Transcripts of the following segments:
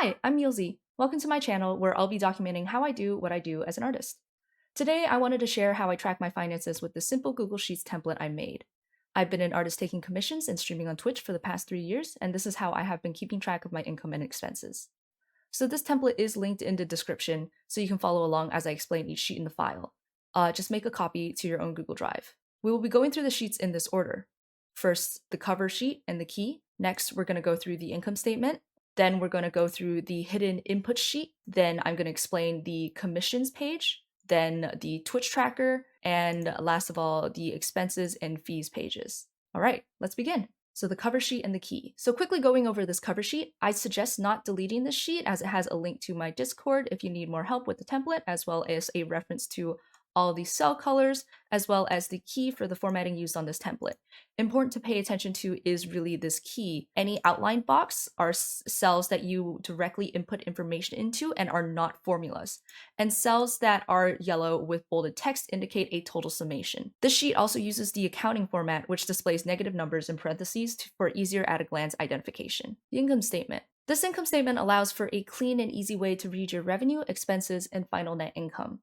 Hi, I'm Yulzi. Welcome to my channel where I'll be documenting how I do what I do as an artist. Today, I wanted to share how I track my finances with the simple Google Sheets template I made. I've been an artist taking commissions and streaming on Twitch for the past 3 years, and this is how I have been keeping track of my income and expenses. So this template is linked in the description, so you can follow along as I explain each sheet in the file. Just make a copy to your own Google Drive. We will be going through the sheets in this order. First, the cover sheet and the key. Next, we're going to go through the income statement. Then we're going to go through the hidden input sheet. Then I'm going to explain the commissions page, then the Twitch tracker, and last of all, the expenses and fees pages. All right, let's begin. So the cover sheet and the key. So quickly going over this cover sheet, I suggest not deleting this sheet as it has a link to my Discord if you need more help with the template, as well as a reference to all the cell colors, as well as the key for the formatting used on this template. Important to pay attention to is really this key. Any outline box are cells that you directly input information into and are not formulas. And cells that are yellow with bolded text indicate a total summation. This sheet also uses the accounting format, which displays negative numbers in parentheses for easier at-a-glance identification. The income statement. This income statement allows for a clean and easy way to read your revenue, expenses, and final net income.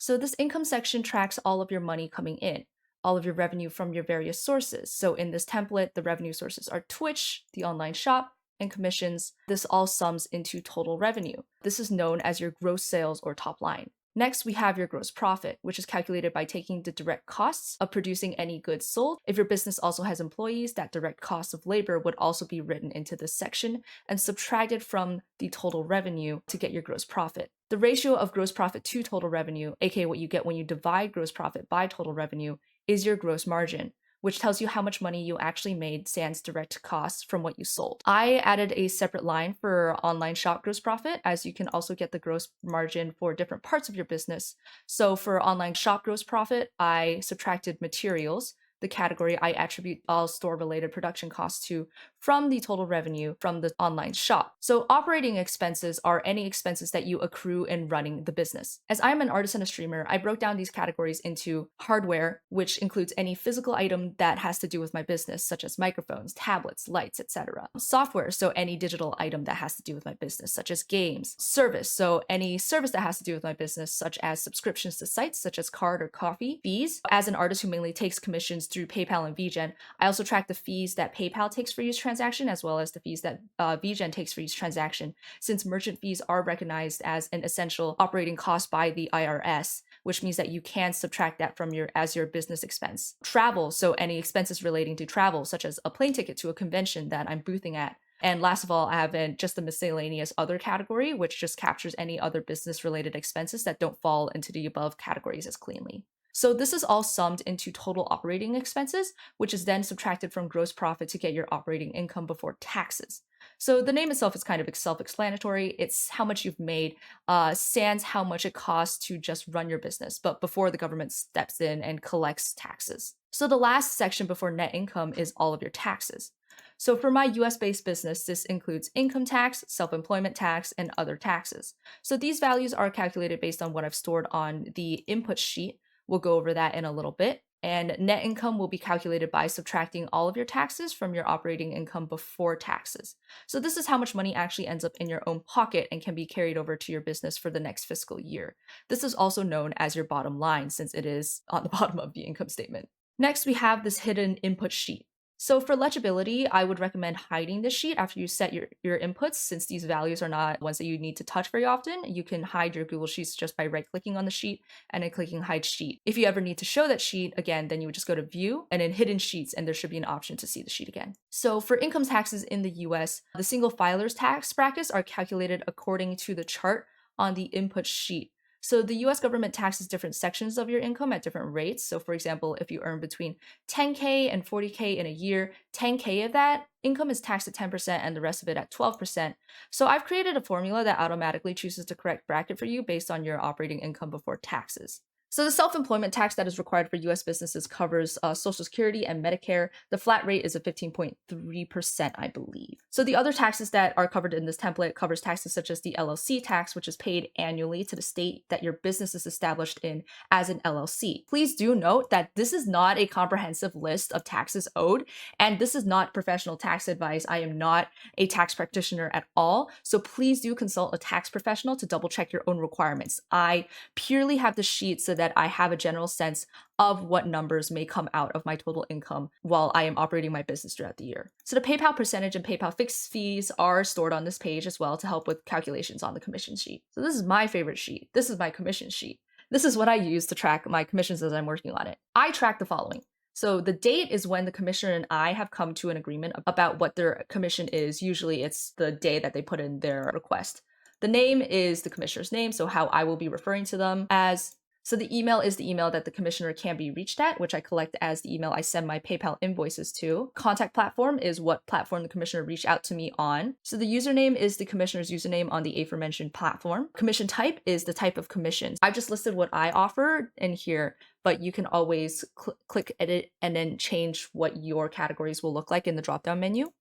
So this income section tracks all of your money coming in, all of your revenue from your various sources. So in this template, the revenue sources are Twitch, the online shop, and commissions. This all sums into total revenue. This is known as your gross sales or top line. Next, we have your gross profit, which is calculated by taking the direct costs of producing any goods sold. If your business also has employees, that direct cost of labor would also be written into this section and subtracted from the total revenue to get your gross profit. The ratio of gross profit to total revenue, aka what you get when you divide gross profit by total revenue, is your gross margin, which tells you how much money you actually made sans direct costs from what you sold. I added a separate line for online shop gross profit, as you can also get the gross margin for different parts of your business. So for online shop gross profit, I subtracted materials, the category I attribute all store-related production costs to, from the total revenue from the online shop. So operating expenses are any expenses that you accrue in running the business. As I'm an artist and a streamer, I broke down these categories into hardware, which includes any physical item that has to do with my business, such as microphones, tablets, lights, etc. Software, so any digital item that has to do with my business, such as games. Service, so any service that has to do with my business, such as subscriptions to sites such as Card or Coffee. Fees, as an artist who mainly takes commissions through PayPal and VGen, I also track the fees that PayPal takes for each transaction, as well as the fees that VGen takes for each transaction, since merchant fees are recognized as an essential operating cost by the IRS, which means that you can subtract that from your business expense. Travel, so any expenses relating to travel, such as a plane ticket to a convention that I'm boothing at. And last of all, I have just the miscellaneous other category, which just captures any other business related expenses that don't fall into the above categories as cleanly. So this is all summed into total operating expenses, which is then subtracted from gross profit to get your operating income before taxes. So the name itself is kind of self-explanatory. It's how much you've made, sans how much it costs to just run your business, but before the government steps in and collects taxes. So the last section before net income is all of your taxes. So for my US-based business, this includes income tax, self-employment tax, and other taxes. So these values are calculated based on what I've stored on the input sheet. We'll go over that in a little bit. And net income will be calculated by subtracting all of your taxes from your operating income before taxes. So this is how much money actually ends up in your own pocket and can be carried over to your business for the next fiscal year. This is also known as your bottom line, since it is on the bottom of the income statement. Next, we have this hidden input sheet. So for legibility, I would recommend hiding this sheet after you set your inputs, since these values are not ones that you need to touch very often. You can hide your Google Sheets just by right-clicking on the sheet and then clicking Hide Sheet. If you ever need to show that sheet again, then you would just go to View and then Hidden Sheets, and there should be an option to see the sheet again. So for income taxes in the US, the single filer's tax brackets are calculated according to the chart on the input sheet. So the US government taxes different sections of your income at different rates. So for example, if you earn between 10K and 40K in a year, 10K of that income is taxed at 10% and the rest of it at 12%. So I've created a formula that automatically chooses the correct bracket for you based on your operating income before taxes. So the self-employment tax that is required for US businesses covers Social Security and Medicare. The flat rate is a 15.3%, I believe. So the other taxes that are covered in this template covers taxes such as the LLC tax, which is paid annually to the state that your business is established in as an LLC. Please do note that this is not a comprehensive list of taxes owed, and this is not professional tax advice. I am not a tax practitioner at all. So please do consult a tax professional to double check your own requirements. I purely have the sheet so that I have a general sense of what numbers may come out of my total income while I am operating my business throughout the year. So the PayPal percentage and PayPal fixed fees are stored on this page as well to help with calculations on the commission sheet. So this is my favorite sheet. This is my commission sheet. This is what I use to track my commissions as I'm working on it. I track the following. So the date is when the commissioner and I have come to an agreement about what their commission is. Usually it's the day that they put in their request. The name is the commissioner's name, so how I will be referring to them as. So the email is the email that the commissioner can be reached at, which I collect as the email I send my PayPal invoices to. Contact platform is what platform the commissioner reached out to me on. So the username is the commissioner's username on the aforementioned platform. Commission type is the type of commission. I've just listed what I offer in here, but you can always click edit and then change what your categories will look like in the drop-down menu.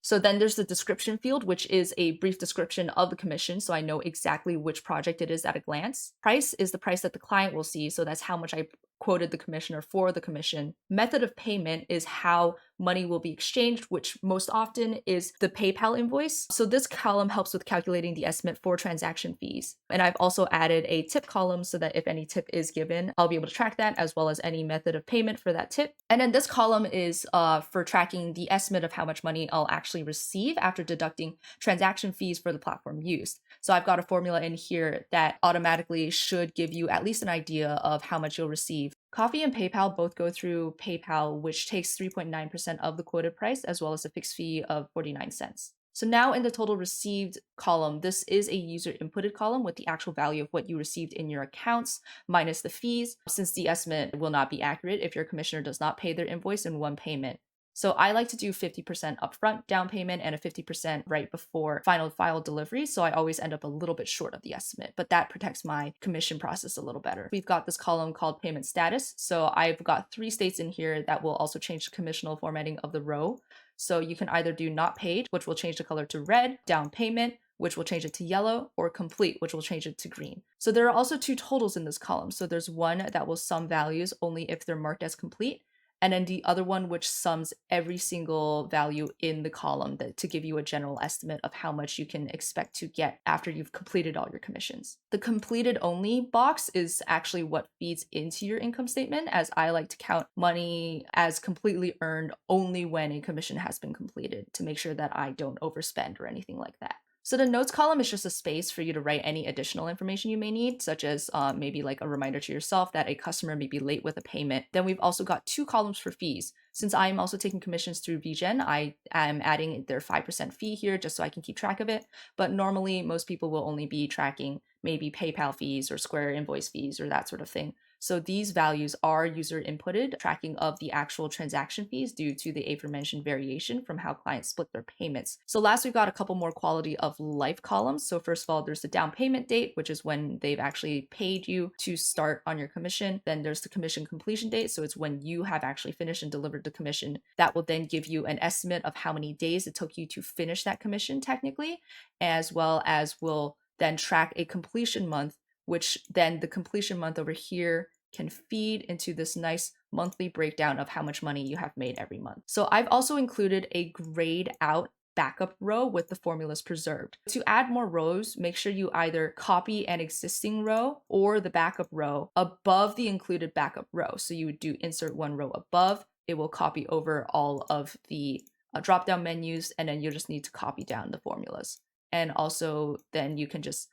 So then there's the description field, which is a brief description of the commission, so I know exactly which project it is at a glance. Price is the price that the client will see, so that's how much I quoted the commissioner for the commission. Method of payment is how money will be exchanged, which most often is the PayPal invoice. So this column helps with calculating the estimate for transaction fees. And I've also added a tip column so that if any tip is given, I'll be able to track that as well as any method of payment for that tip. And then this column is for tracking the estimate of how much money I'll actually receive after deducting transaction fees for the platform used. So I've got a formula in here that automatically should give you at least an idea of how much you'll receive. Ko-fi and PayPal both go through PayPal, which takes 3.9% of the quoted price, as well as a fixed fee of 49 cents. So now in the total received column, this is a user inputted column with the actual value of what you received in your accounts minus the fees, since the estimate will not be accurate if your commissioner does not pay their invoice in one payment. So I like to do 50% upfront down payment and a 50% right before final file delivery. So I always end up a little bit short of the estimate, but that protects my commission process a little better. We've got this column called payment status. So I've got 3 states in here that will also change the commissional formatting of the row. So you can either do not paid, which will change the color to red, down payment, which will change it to yellow, or complete, which will change it to green. So there are also 2 totals in this column. So there's one that will sum values only if they're marked as complete, and then the other one which sums every single value in the column to give you a general estimate of how much you can expect to get after you've completed all your commissions. The completed only box is actually what feeds into your income statement, as I like to count money as completely earned only when a commission has been completed to make sure that I don't overspend or anything like that. So the notes column is just a space for you to write any additional information you may need, such as maybe like a reminder to yourself that a customer may be late with a payment. Then we've also got 2 columns for fees. Since I am also taking commissions through VGen, I am adding their 5% fee here just so I can keep track of it. But normally most people will only be tracking maybe PayPal fees or Square invoice fees or that sort of thing. So these values are user inputted, tracking of the actual transaction fees due to the aforementioned variation from how clients split their payments. So last, we've got a couple more quality of life columns. So first of all, there's the down payment date, which is when they've actually paid you to start on your commission. Then there's the commission completion date. So it's when you have actually finished and delivered the commission. That will then give you an estimate of how many days it took you to finish that commission technically, as well as will then track a completion month, which then the completion month over here can feed into this nice monthly breakdown of how much money you have made every month. So I've also included a grayed out backup row with the formulas preserved. To add more rows, make sure you either copy an existing row or the backup row above the included backup row. So you would do insert one row above, it will copy over all of the drop-down menus, and then you'll just need to copy down the formulas. And also then you can just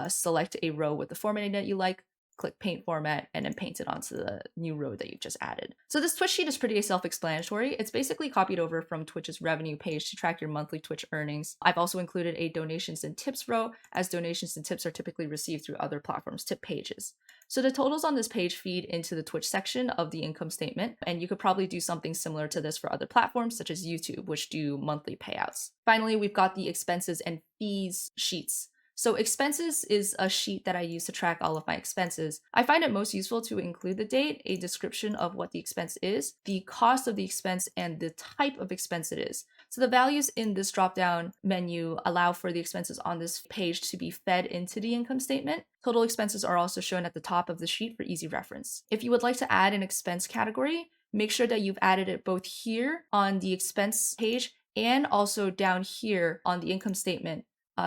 select a row with the formatting that you like, click paint format, and then paint it onto the new row that you've just added. So this Twitch sheet is pretty self-explanatory. It's basically copied over from Twitch's revenue page to track your monthly Twitch earnings. I've also included a donations and tips row, as donations and tips are typically received through other platforms' tip pages. So the totals on this page feed into the Twitch section of the income statement, and you could probably do something similar to this for other platforms such as YouTube, which do monthly payouts. Finally, we've got the expenses and fees sheets. So expenses is a sheet that I use to track all of my expenses. I find it most useful to include the date, a description of what the expense is, the cost of the expense, and the type of expense it is. So the values in this drop-down menu allow for the expenses on this page to be fed into the income statement. Total expenses are also shown at the top of the sheet for easy reference. If you would like to add an expense category, make sure that you've added it both here on the expense page and also down here on the income statement.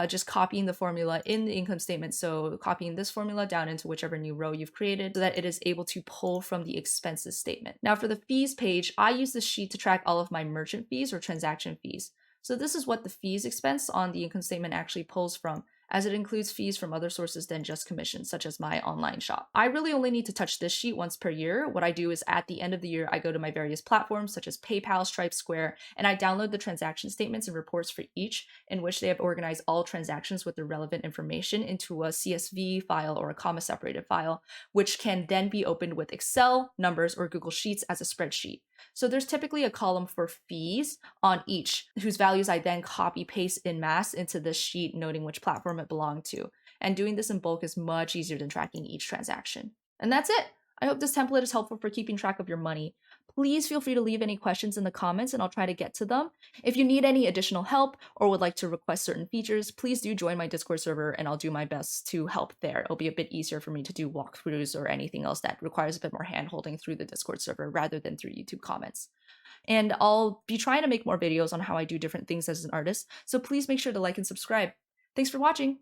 Just copying the formula in the income statement. So copying this formula down into whichever new row you've created so that it is able to pull from the expenses statement. Now for the fees page, I use this sheet to track all of my merchant fees or transaction fees. So this is what the fees expense on the income statement actually pulls from, as it includes fees from other sources than just commissions, such as my online shop. I really only need to touch this sheet once per year. What I do is at the end of the year, I go to my various platforms such as PayPal, Stripe, Square, and I download the transaction statements and reports for each, in which they have organized all transactions with the relevant information into a CSV file or a comma separated file, which can then be opened with Excel, Numbers, or Google Sheets as a spreadsheet. So there's typically a column for fees on each, whose values I then copy paste in mass into this sheet, noting which platform it belonged to. And doing this in bulk is much easier than tracking each transaction. And that's it. I hope this template is helpful for keeping track of your money. Please feel free to leave any questions in the comments and I'll try to get to them. If you need any additional help or would like to request certain features, please do join my Discord server and I'll do my best to help there. It'll be a bit easier for me to do walkthroughs or anything else that requires a bit more hand-holding through the Discord server rather than through YouTube comments. And I'll be trying to make more videos on how I do different things as an artist, so please make sure to like and subscribe. Thanks for watching!